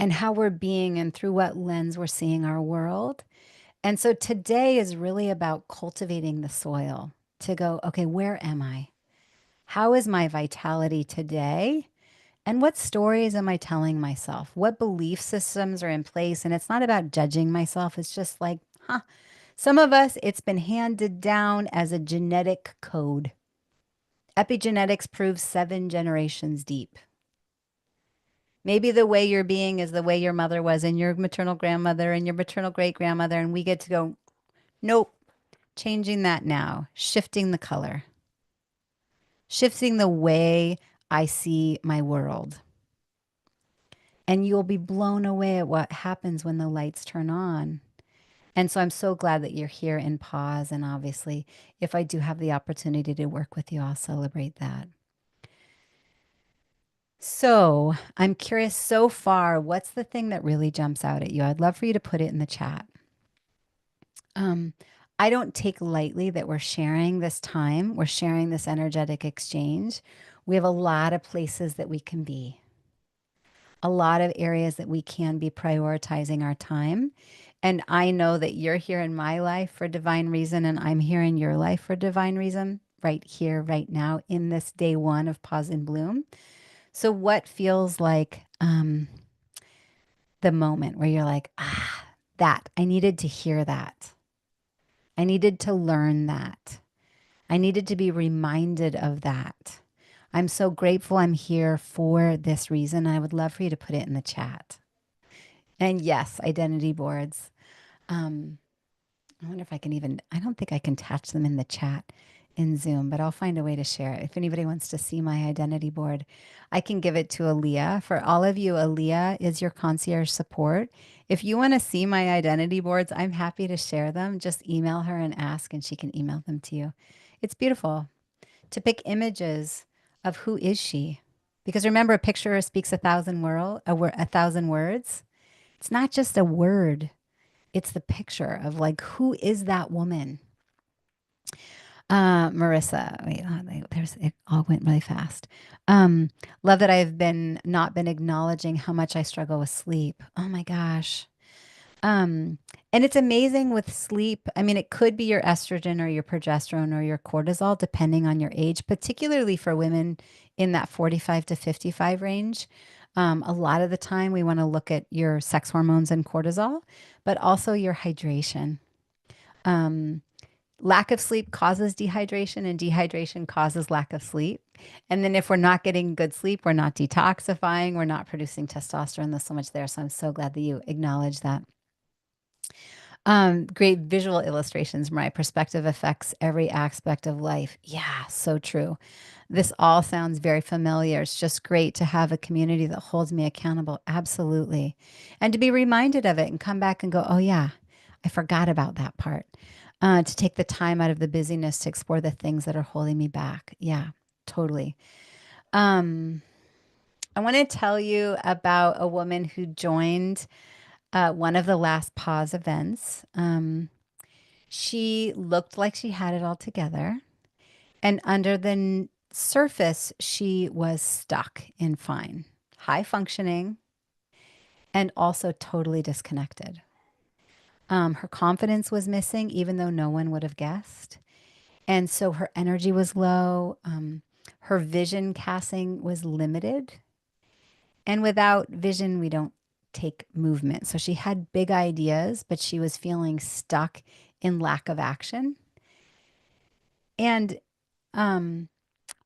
and how we're being and through what lens we're seeing our world. And so today is really about cultivating the soil to go, okay, where am I? How is my vitality today? And what stories am I telling myself? What belief systems are in place? And it's not about judging myself. It's just like, huh, some of us, it's been handed down as a genetic code. Epigenetics proves 7 generations deep. Maybe the way you're being is the way your mother was, and your maternal grandmother, and your maternal great grandmother. And we get to go, nope, changing that now, shifting the color, shifting the way I see my world. And you'll be blown away at what happens when the lights turn on. And so I'm so glad that you're here in pause. And obviously, if I do have the opportunity to work with you, I'll celebrate that. So I'm curious so far, what's the thing that really jumps out at you? I'd love for you to put it in the chat. Um, I don't take lightly that we're sharing this time, we're sharing this energetic exchange. We have a lot of places that we can be, a lot of areas that we can be prioritizing our time. And I know that you're here in my life for divine reason, and I'm here in your life for divine reason, right here, right now, in this day one of Pause and Bloom. So, what feels like the moment where you're like, ah, that, I needed to hear that. I needed to learn that. I needed to be reminded of that. I'm so grateful I'm here for this reason. I would love for you to put it in the chat. And yes, identity boards. Um, I wonder if I can even, I don't think I can attach them in the chat in Zoom, but I'll find a way to share it. If anybody wants to see my identity board, I can give it to Aaliyah. For all of you, Aaliyah is your concierge support. If you want to see my identity boards, I'm happy to share them. Just email her and ask, and she can email them to you. It's beautiful to pick images of who is she. Because remember, a picture speaks 1,000 words. It's not just a word. It's the picture of like, who is that woman? Marissa, wait, there's it all went really fast. Love that I've been not been acknowledging how much I struggle with sleep. Oh my gosh. Um, and it's amazing with sleep. I mean, it could be your estrogen or your progesterone or your cortisol, depending on your age, particularly for women in that 45 to 55 range. A lot of the time, we want to look at your sex hormones and cortisol, but also your hydration. Um, Lack of sleep causes dehydration, and dehydration causes lack of sleep. And then if we're not getting good sleep, we're not detoxifying, we're not producing testosterone. There's so much there. So I'm so glad that you acknowledge that. Great visual illustrations. My perspective affects every aspect of life. Yeah, so true. This all sounds very familiar. It's just great to have a community that holds me accountable. Absolutely. And to be reminded of it and come back and go, oh, yeah, I forgot about that part. To take the time out of the busyness to explore the things that are holding me back. Yeah, totally. Um, I want to tell you about a woman who joined one of the last pause events. She looked like she had it all together. And under the surface, she was stuck in fine, high functioning, and also totally disconnected. Her confidence was missing, even though no one would have guessed. And so her energy was low. Her vision casting was limited. And without vision, we don't take movement. So she had big ideas, but she was feeling stuck in lack of action. And um,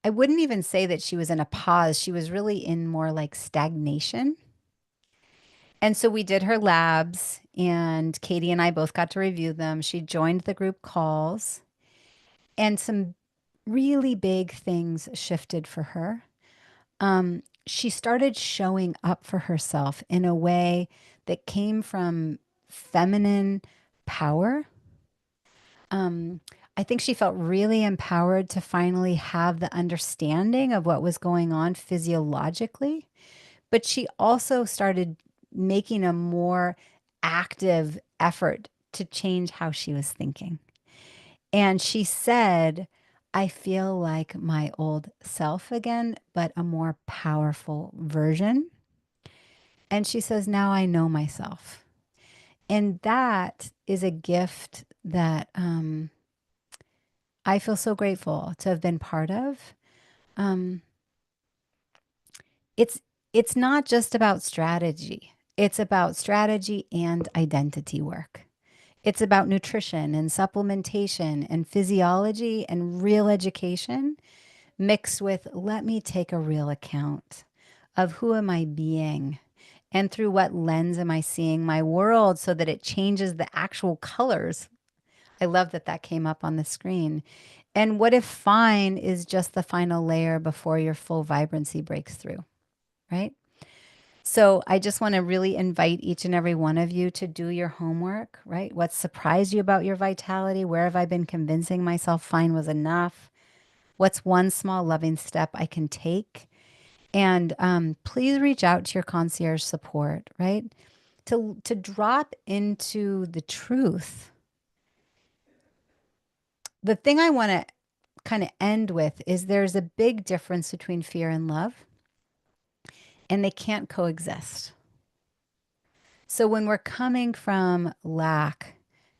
I wouldn't even say that she was in a pause. She was really in more like stagnation. And so we did her labs, and Katie and I both got to review them. She joined the group calls, and some really big things shifted for her. She started showing up for herself in a way that came from feminine power. Um, I think she felt really empowered to finally have the understanding of what was going on physiologically, but she also started making a more active effort to change how she was thinking. And she said, I feel like my old self again, but a more powerful version. And she says, now I know myself. And that is a gift that I feel so grateful to have been part of. Um, it's it's not just about strategy. It's about strategy and identity work. It's about nutrition and supplementation and physiology and real education mixed with let me take a real account of who am I being and through what lens am I seeing my world so that it changes the actual colors. I love that that came up on the screen. And what if fine is just the final layer before your full vibrancy breaks through, right? So I just want to really invite each and every one of you to do your homework, right? What surprised you about your vitality? Where have I been convincing myself fine was enough? What's one small loving step I can take? And please reach out to your concierge support, right? To drop into the truth. The thing I want to kind of end with is there's a big difference between fear and love, and they can't coexist. So when we're coming from lack,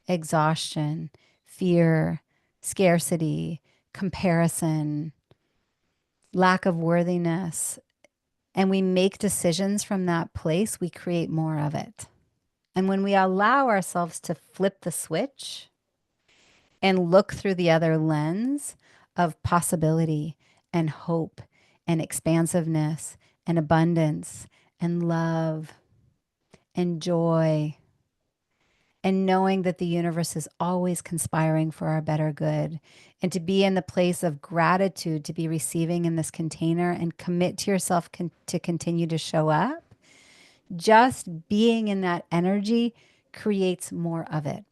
exhaustion, fear, scarcity, comparison, lack of worthiness, and we make decisions from that place, we create more of it. And when we allow ourselves to flip the switch and look through the other lens of possibility and hope and expansiveness and abundance and love and joy, and knowing that the universe is always conspiring for our better good, and to be in the place of gratitude to be receiving in this container and commit to yourself to continue to show up, just being in that energy creates more of it.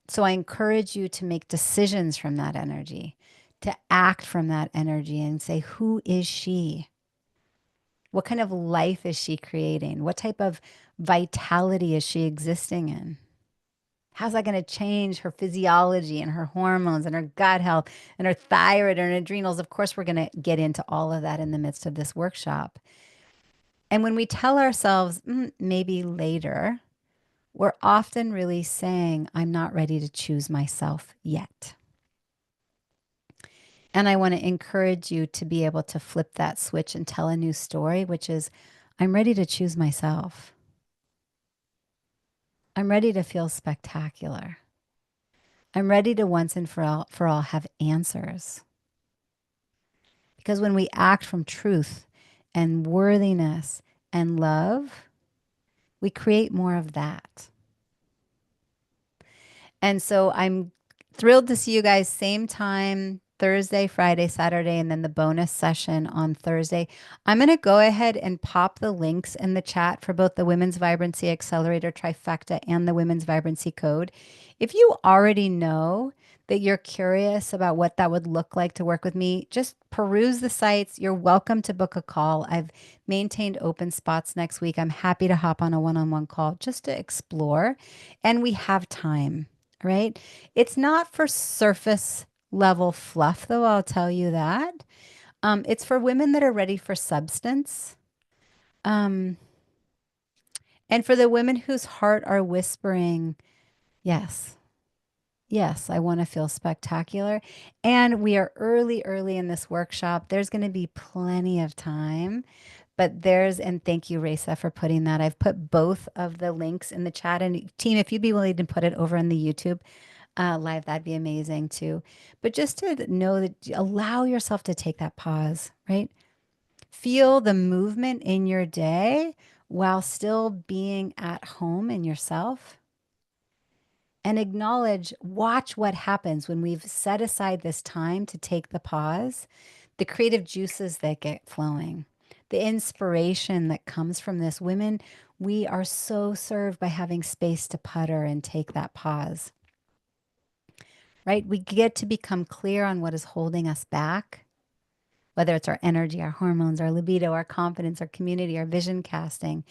So I encourage you to make decisions from that energy, to act from that energy and say, who is she? What kind of life is she creating? What type of vitality is she existing in? How's that going to change her physiology and her hormones and her gut health and her thyroid and her adrenals? Of course, we're going to get into all of that in the midst of this workshop. And when we tell ourselves, maybe later, we're often really saying, I'm not ready to choose myself yet. And I want to encourage you to be able to flip that switch and tell a new story, which is, I'm ready to choose myself. I'm ready to feel spectacular. I'm ready to once and for all have answers. Because when we act from truth and worthiness and love, we create more of that. And so I'm thrilled to see you guys same time, Thursday, Friday, Saturday, and then the bonus session on Thursday. I'm going to go ahead and pop the links in the chat for both the Women's Vibrancy Accelerator Trifecta and the Women's Vibrancy Code. If you already know that you're curious about what that would look like to work with me, just peruse the sites. You're welcome to book a call. I've maintained open spots next week. I'm happy to hop on a one-on-one call just to explore. And we have time, right? It's not for surface level fluff, though, I'll tell you that. It's for women that are ready for substance. Um, and for the women whose heart are whispering, yes, yes, I want to feel spectacular. And we are early, early in this workshop. There's going to be plenty of time. But and thank you, Risa, for putting that. I've put both of the links in the chat. And team, if you'd be willing to put it over on the YouTube live, that'd be amazing too. But just to know that allow yourself to take that pause, right? Feel the movement in your day while still being at home in yourself. And acknowledge, watch what happens when we've set aside this time to take the pause, the creative juices that get flowing, the inspiration that comes from this. Women, we are so served by having space to putter and take that pause, right? We get to become clear on what is holding us back, whether it's our energy, our hormones, our libido, our confidence, our community, our vision casting,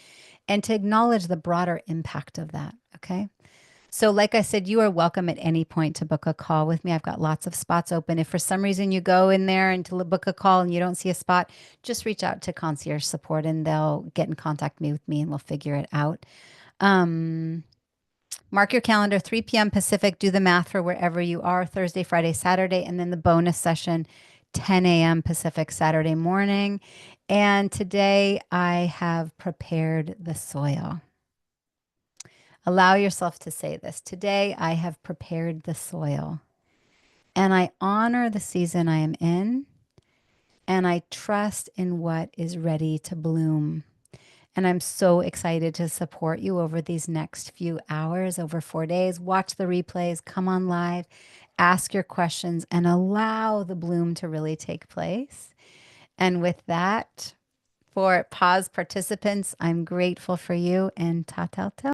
and to acknowledge the broader impact of that, okay? So, like I said, you are welcome at any point to book a call with me. I've got lots of spots open. If for some reason you go in there and to book a call and you don't see a spot, just reach out to concierge support and they'll get in contact with me and we'll figure it out. Um, Mark your calendar, 3 p.m. Pacific. Do the math for wherever you are, Thursday, Friday, Saturday, and then the bonus session, 10 a.m. Pacific, Saturday morning. And today I have prepared the soil. Allow yourself to say this. Today I have prepared the soil and I honor the season I am in and I trust in what is ready to bloom. And I'm so excited to support you over these next few hours, over 4 days. Watch the replays, come on live, ask your questions, and allow the bloom to really take place. And with that, for pause participants, I'm grateful for you and ta ta ta.